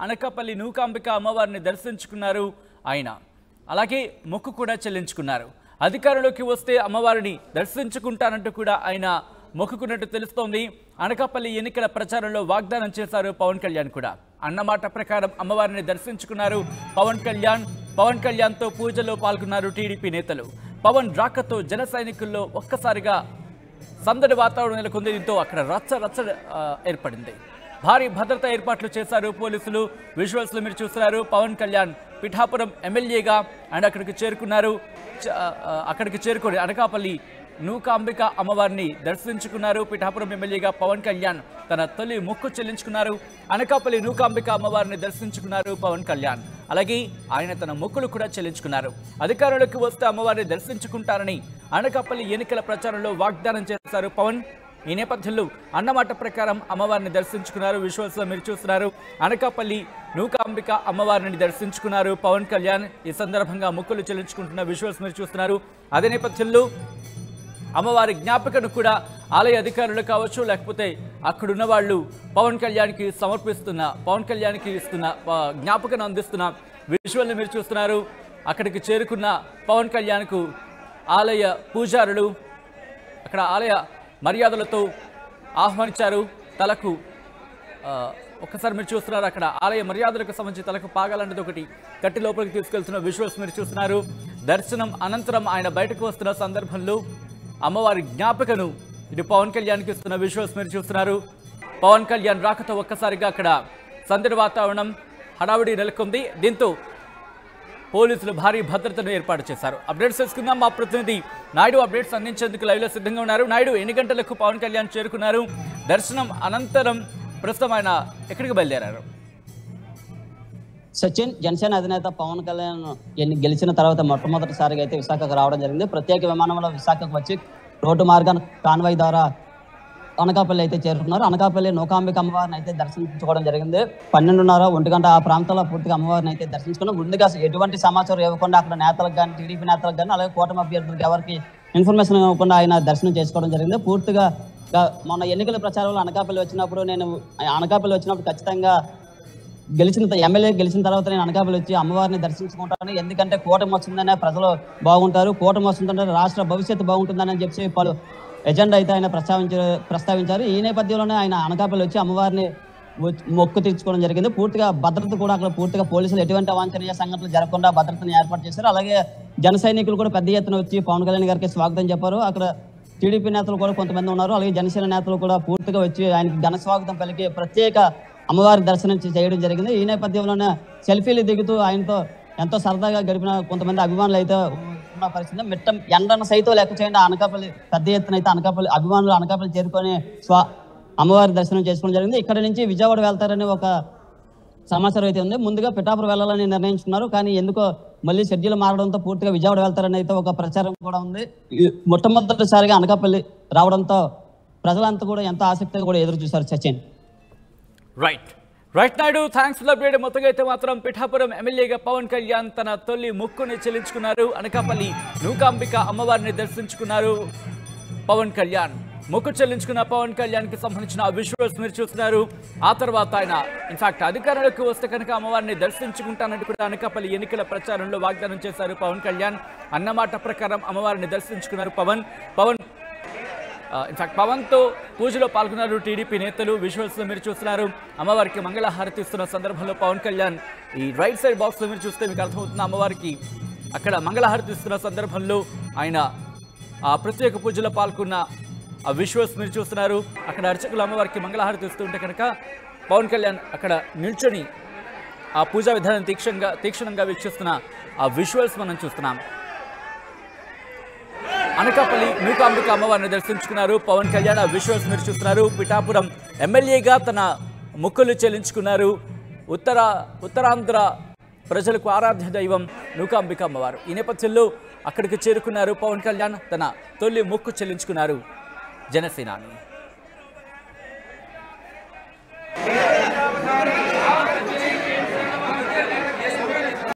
అనకాపల్లి నూకాంబిక అమ్మవారిని దర్శించుకున్నారు ఆయన. అలాగే మొక్కు కూడా చెల్లించుకున్నారు. అధికారంలోకి వస్తే అమ్మవారిని దర్శించుకుంటానంటూ కూడా ఆయన మొక్కుకున్నట్టు తెలుస్తోంది. అనకాపల్లి ఎన్నికల ప్రచారంలో వాగ్దానం చేశారు పవన్ కళ్యాణ్ కూడా. అన్నమాట ప్రకారం అమ్మవారిని దర్శించుకున్నారు పవన్ కళ్యాణ్తో పూజలో పాల్గొన్నారు టీడీపీ నేతలు. పవన్ రాకతో జన సైనికుల్లో ఒక్కసారిగా సందడి వాతావరణం నెలకొంది. దీంతో అక్కడ రచ్చ ఏర్పడింది. భారీ భద్రతా ఏర్పాట్లు చేశారు పోలీసులు. విజువల్స్లో మీరు చూస్తున్నారు. పవన్ కళ్యాణ్ పిఠాపురం ఎమ్మెల్యేగా అండ్ అక్కడికి చేరుకొని అనకాపల్లి నూకాంబిక అమ్మవారిని దర్శించుకున్నారు. పిఠాపురం ఎమ్మెల్యేగా పవన్ కళ్యాణ్ తన తొలి మొక్కు చెల్లించుకున్నారు. అనకాపల్లి నూకాంబిక అమ్మవారిని దర్శించుకున్నారు పవన్ కళ్యాణ్. అలాగే ఆయన తన మొక్కులు కూడా చెల్లించుకున్నారు. అధికారంలోకి వస్తే అమ్మవారిని దర్శించుకుంటారని అనకాపల్లి ఎన్నికల ప్రచారంలో వాగ్దానం చేశారు పవన్. ఈ నేపథ్యంలో అన్నమాట ప్రకారం అమ్మవారిని దర్శించుకున్నారు. విజువల్స్లో మీరు చూస్తున్నారు. అనకాపల్లి నూకాంబిక అమ్మవారిని దర్శించుకున్నారు పవన్ కళ్యాణ్. ఈ సందర్భంగా మొక్కులు చెల్లించుకుంటున్న విజువల్స్ మీరు చూస్తున్నారు. అదే నేపథ్యంలో అమ్మవారి జ్ఞాపికను కూడా ఆలయ అధికారులు కావచ్చు, లేకపోతే అక్కడున్న వాళ్ళు పవన్ కళ్యాణ్కి ఇస్తున్న జ్ఞాపకను అందిస్తున్న విజువల్ని మీరు చూస్తున్నారు. అక్కడికి చేరుకున్న పవన్ కళ్యాణ్కు ఆలయ పూజారులు అక్కడ ఆలయ మర్యాదలతో ఆహ్వానించారు. తలకు ఒక్కసారి మీరు చూస్తున్నారు. అక్కడ ఆలయ మర్యాదలకు సంబంధించి తలకు పాగాలన్నది ఒకటి కట్టి లోపలికి తీసుకెళ్తున్న విజువల్స్ మీరు చూస్తున్నారు. దర్శనం అనంతరం ఆయన బయటకు వస్తున్న సందర్భంలో అమ్మవారి జ్ఞాపికను ఇది పవన్ కళ్యాణ్కి ఇస్తున్న విజువల్స్ మీరు చూస్తున్నారు. పవన్ కళ్యాణ్ రాకతో ఒక్కసారిగా అక్కడ సందడి వాతావరణం హడావిడి నెలకొంది. దీంతో పోలీసులు భారీ భద్రతను ఏర్పాటు చేశారు. అప్డేట్స్ తెలుసుకుందాం. మా ప్రతినిధి నాయుడు అప్డేట్స్ అందించేందుకు లైవ్లో సిద్ధంగా ఉన్నారు. నాయుడు, ఎన్ని గంటలకు పవన్ కళ్యాణ్ చేరుకున్నారు? దర్శనం అనంతరం ప్రస్తుతం ఆయన ఎక్కడికి బయలుదేరారు? సచిన్, జనసేన అధినేత పవన్ కళ్యాణ్ గెలిచిన తర్వాత మొట్టమొదటిసారిగా అయితే విశాఖకు రావడం జరిగింది. ప్రత్యేక విమానంలో విశాఖకు వచ్చి రోడ్డు మార్గాన్ని కాన్వాయ్ ద్వారా అనకాపల్లి అయితే చేరుకున్నారు. అనకాపల్లి నూకాంబిక అమ్మవారిని అయితే దర్శించుకోవడం జరిగింది. 12:30, 1 గంట ఆ ప్రాంతంలో పూర్తిగా అమ్మవారిని అయితే దర్శించుకున్నాం. ముందుగా ఎటువంటి సమాచారం ఇవ్వకుండా అక్కడ నేతలకు కానీ, టీడీపీ నేతలకు కానీ, అలాగే కూటమి అభ్యర్థులకు ఎవరికి ఇన్ఫర్మేషన్ ఇవ్వకుండా ఆయన దర్శనం చేసుకోవడం జరిగింది. పూర్తిగా మొన్న ఎన్నికల ప్రచారంలో అనకాపల్లి వచ్చినప్పుడు ఖచ్చితంగా ఎమ్మెల్యే గెలిచిన తర్వాత నేను అనకాపల్లి వచ్చి అమ్మవారిని దర్శించుకుంటాను. ఎందుకంటే కూటమి వస్తుందనే ప్రజలు బాగుంటారు, కూటమి వస్తుందంటే రాష్ట్ర భవిష్యత్తు బాగుంటుందని చెప్పి పలు ఎజెండా అయితే ఆయన ప్రస్తావించారు. ఈ నేపథ్యంలోనే ఆయన అనకాపల్లి వచ్చి అమ్మవారిని మొక్కు తీర్చుకోవడం జరిగింది. పూర్తిగా భద్రత కూడా అక్కడ పూర్తిగా పోలీసులు ఎటువంటి అవాంఛనీయ సంఘటనలు జరగకుండా భద్రతను ఏర్పాటు చేశారు. అలాగే జన సైనికులు కూడా పెద్ద ఎత్తున వచ్చి పవన్ కళ్యాణ్ గారికి స్వాగతం చెప్పారు. అక్కడ టీడీపీ నేతలు కూడా కొంతమంది ఉన్నారు. అలాగే జనసేన నేతలు కూడా పూర్తిగా వచ్చి ఆయనకి ఘన స్వాగతం పలికి ప్రత్యేక అమ్మవారి దర్శనం చేయడం జరిగింది. ఈ నేపథ్యంలోనే సెల్ఫీలు దిగుతూ ఆయనతో ఎంతో సరదాగా గడిపిన కొంతమంది అభిమానులు అయితే ఉన్న పరిస్థితి. ఎండన సైతం లెక్క చేయండి, అనకాపల్లి పెద్ద ఎత్తున అయితే అభిమానులు అనకాపల్లి చేరుకొని అమ్మవారి దర్శనం చేసుకోవడం జరిగింది. ఇక్కడ నుంచి విజయవాడ వెళ్తారని ఒక సమాచారం అయితే ఉంది. ముందుగా పిఠాపురం వెళ్ళాలని నిర్ణయించుకున్నారు, కానీ ఎందుకో మళ్ళీ షెడ్యూల్ మారడంతో పూర్తిగా విజయవాడ వెళ్తారని అయితే ఒక ప్రచారం కూడా ఉంది. మొట్టమొదటిసారిగా అనకాపల్లి రావడంతో ప్రజలంతా కూడా ఎంతో ఆసక్తిగా కూడా ఎదురు చూశారు. Sachin, right Naidu, thanks for the update. మొత్తంగా అయితే మాత్రం పిఠాపురం ఎమ్మెల్యేగా పవన్ కళ్యాణ్ తన తొలి మొక్కుని చెల్లించుకున్నారు. అనకాపల్లి నూకాంబిక అమ్మవారిని దర్శించుకున్నారు పవన్ కళ్యాణ్. మొక్కు చెల్లించుకున్న పవన్ కళ్యాణ్కి సంబంధించిన విజువల్స్ మీరు చూస్తున్నారు. ఆ తర్వాత ఆయన ఇన్ఫాక్ట్ అధికారంలోకి వస్తే కనుక అమ్మవారిని దర్శించుకుంటానంటూ కూడా అనకాపల్లి ఎన్నికల ప్రచారంలో వాగ్దానం చేశారు పవన్ కళ్యాణ్. అన్నమాట ప్రకారం అమ్మవారిని దర్శించుకున్నారు పవన్. ఇన్ఫాక్ట్ పవన్తో పూజలో పాల్గొన్నారు టీడీపీ నేతలు. విజువల్స్లో మీరు చూస్తున్నారు. అమ్మవారికి మంగళహారతి ఇస్తున్న సందర్భంలో పవన్ కళ్యాణ్ ఈ రైట్ సైడ్ బాక్స్లో మీరు చూస్తే మీకు అర్థమవుతుంది. అమ్మవారికి అక్కడ మంగళహారతి ఇస్తున్న సందర్భంలో ఆయన ఆ ప్రత్యేక పూజలో పాల్గొన్న ఆ విజువల్స్ మీరు చూస్తున్నారు. అక్కడ అర్చకులు అమ్మవారికి మంగళహారతి ఇస్తుంటే కనుక పవన్ కళ్యాణ్ అక్కడ నిల్చొని ఆ పూజా విధానం తీక్షణంగా వీక్షిస్తున్న ఆ విజువల్స్ మనం చూస్తున్నాం. అనకాపల్లి నూకాంబిక అమ్మవారిని దర్శించుకున్నారు పవన్ కళ్యాణ్. ఆ విజువల్స్ మీరు చూస్తున్నారు. పిఠాపురం ఎమ్మెల్యేగా తన మొక్కులు చెల్లించుకున్నారు. ఉత్తరాంధ్ర ప్రజలకు ఆరాధ్య దైవం నూకాంబిక అమ్మవారు. ఈ నేపథ్యంలో అక్కడికి చేరుకున్నారు పవన్ కళ్యాణ్. తన తొలి మొక్కు చెల్లించుకున్నారు జనసేనాని.